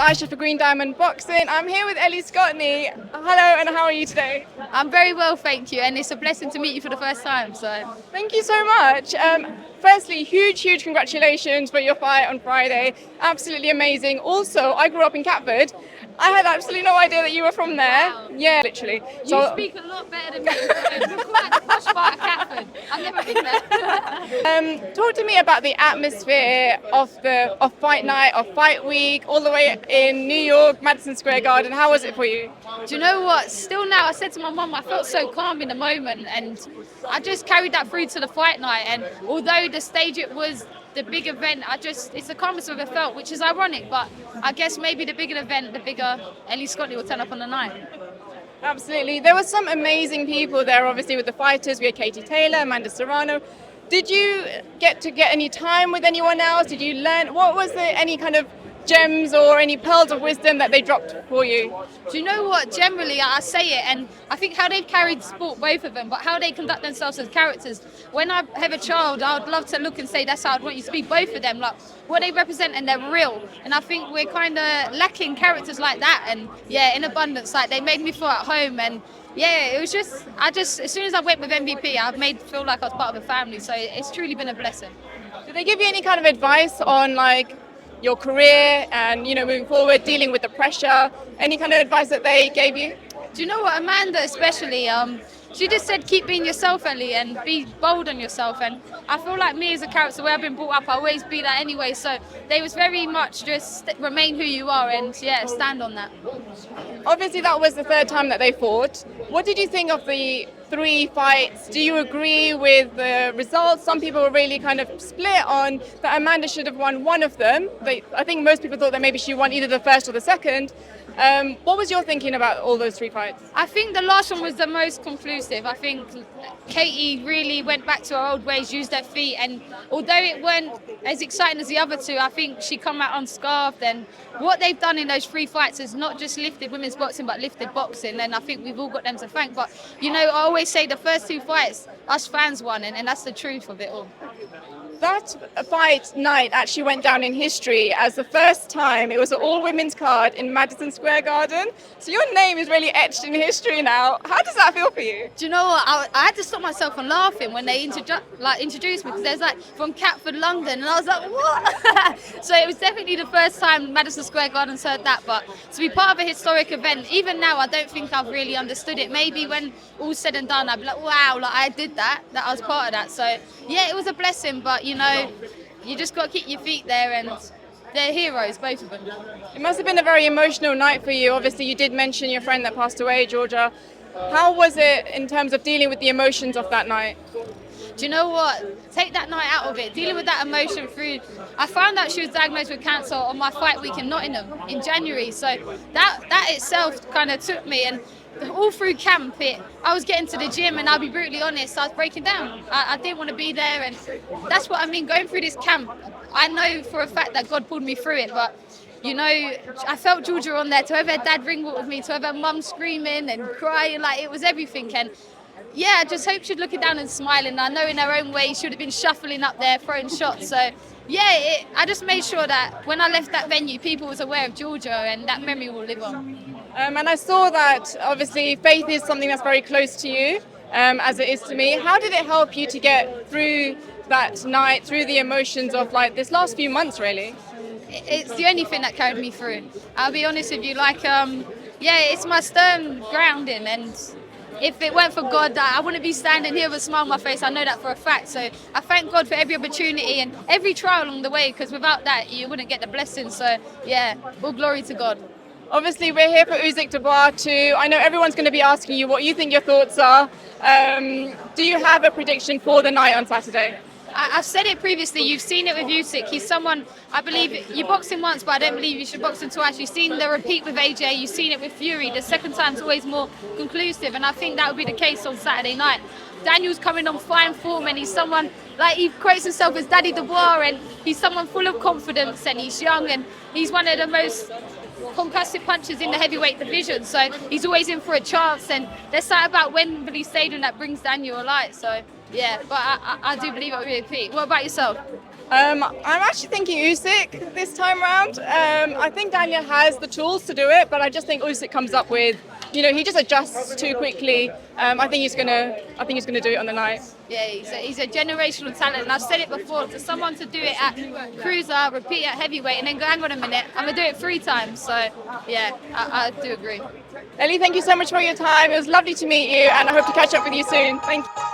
Aiysha for Green Diamond Boxing. I'm here with Ellie Scotney. Hello, and how are you today? I'm very well, thank you, and it's a blessing to meet you for the first time. So, Thank you so much. Firstly, huge congratulations for your fight on Friday. Absolutely amazing. Also, I grew up in Catford. I had absolutely no idea that you were from there. Wow. Yeah, literally. you speak a lot better than me. You're quite the posh part of Catford. I've never been there. Talk to me about the atmosphere of fight night, of fight week, all the way in New York, Madison Square Garden. How was it for you? Do you know what? Still now, I said to my mum, I felt so calm in the moment, and I just carried that through to the fight night. And although the stage it was the big event, it's the calmest I've ever felt, which is ironic, but I guess maybe the bigger event, the bigger Ellie Scotney will turn up on the night. Absolutely. There were some amazing people there, obviously, with the fighters. We had Katie Taylor, Amanda Serrano. Did you get any time with anyone else? Did you learn? What was any kind of gems or any pearls of wisdom that they dropped for you? Do you know what? Generally, I say it, and I think how they've carried sport, both of them, but how they conduct themselves as characters. When I have a child, I would love to look and say that's how I'd want you to be, both of them, like what they represent, and they're real. And I think we're kind of lacking characters like that, and yeah, in abundance. Like they made me feel at home, and yeah, it was just as soon as I went with MVP, I've made feel like I was part of a family. So it's truly been a blessing. Did they give you any kind of advice on your career and moving forward, dealing with the pressure? Any kind of advice that they gave you? Do you know what, Amanda especially, she just said keep being yourself, Ellie, and be bold on yourself. And I feel like me as a character, the way I've been brought up, I always be that anyway. So they was very much just remain who you are and yeah, stand on that. Obviously, that was the third time that they fought. What did you think of the 3 fights? Do you agree with the results? Some people were really kind of split on that Amanda should have won one of them. I think most people thought that maybe she won either the first or the second. What was your thinking about all those 3 fights? I think the last one was the most conclusive. I think Katie really went back to her old ways, used her feet, and although it weren't as exciting as the other 2, I think she come out unscarfed. And what they've done in those 3 fights is not just lifted women's boxing, but lifted boxing. And I think we've all got them to thank. But I always say the first 2 fights, us fans won, and that's the truth of it all. That fight night actually went down in history as the first time it was an all-women's card in Madison Square Garden. So your name is really etched in history now. How does that feel for you? Do you know what? I had to stop myself from laughing when they introduced me, because there's from Catford, London, and I was like, what? So it was definitely the first time Madison Square Garden's heard that. But to be part of a historic event, even now, I don't think I've really understood it. Maybe when all's said and done, I'd be like, wow, I did that I was part of that. So yeah, it was a blessing, but you just got to keep your feet there, and they're heroes, both of them. It must have been a very emotional night for you. Obviously, you did mention your friend that passed away, Georgia. How was it in terms of dealing with the emotions of that night? Do you know what? Take that night out of it. Dealing with that emotion through. I found out she was diagnosed with cancer on my fight week in Nottingham in January. So that itself kind of took me, and all through camp, I was getting to the gym, and I'll be brutally honest, I was breaking down. I didn't want to be there, and that's what I mean. Going through this camp, I know for a fact that God pulled me through it, but I felt Georgia on there. To have her dad ring walk with me, to have her mum screaming and crying, like it was everything. And yeah, I just hope she's looking down and smiling. I know in her own way she would have been shuffling up there, throwing shots. So yeah, I just made sure that when I left that venue, people was aware of Georgia, and that memory will live on. And I saw that obviously faith is something that's very close to you, as it is to me. How did it help you to get through that night, through the emotions of this last few months, really? It's the only thing that carried me through. I'll be honest with you, it's my stern grounding, and if it weren't for God, I wouldn't be standing here with a smile on my face. I know that for a fact. So I thank God for every opportunity and every trial along the way, because without that, you wouldn't get the blessing. So yeah, all glory to God. Obviously, we're here for Usyk Dubois too. I know everyone's going to be asking you what you think your thoughts are. Do you have a prediction for the night on Saturday? I've said it previously, you've seen it with Usyk. He's someone, I believe, you box him once, but I don't believe you should box him twice. You've seen the repeat with AJ, you've seen it with Fury. The second time's always more conclusive, and I think that would be the case on Saturday night. Daniel's coming on fine form, and he's someone, he quotes himself as Daddy Dubois, and he's someone full of confidence, and he's young, and he's one of the most concussive punches in the heavyweight division, so he's always in for a chance, and there's something about Wembley Stadium that brings Daniel alight. So yeah, but I do believe it will be a repeat. What about yourself? I'm actually thinking Usyk this time round. I think Daniel has the tools to do it, but I just think Usyk comes up with, he just adjusts too quickly. I think he's gonna do it on the night. Yeah, he's a generational talent, and I've said it before. For someone to do it at cruiser, repeat at heavyweight, and then go, hang on a minute, I'm gonna do it 3 times. So yeah, I do agree. Ellie, thank you so much for your time. It was lovely to meet you, and I hope to catch up with you soon. Thank you.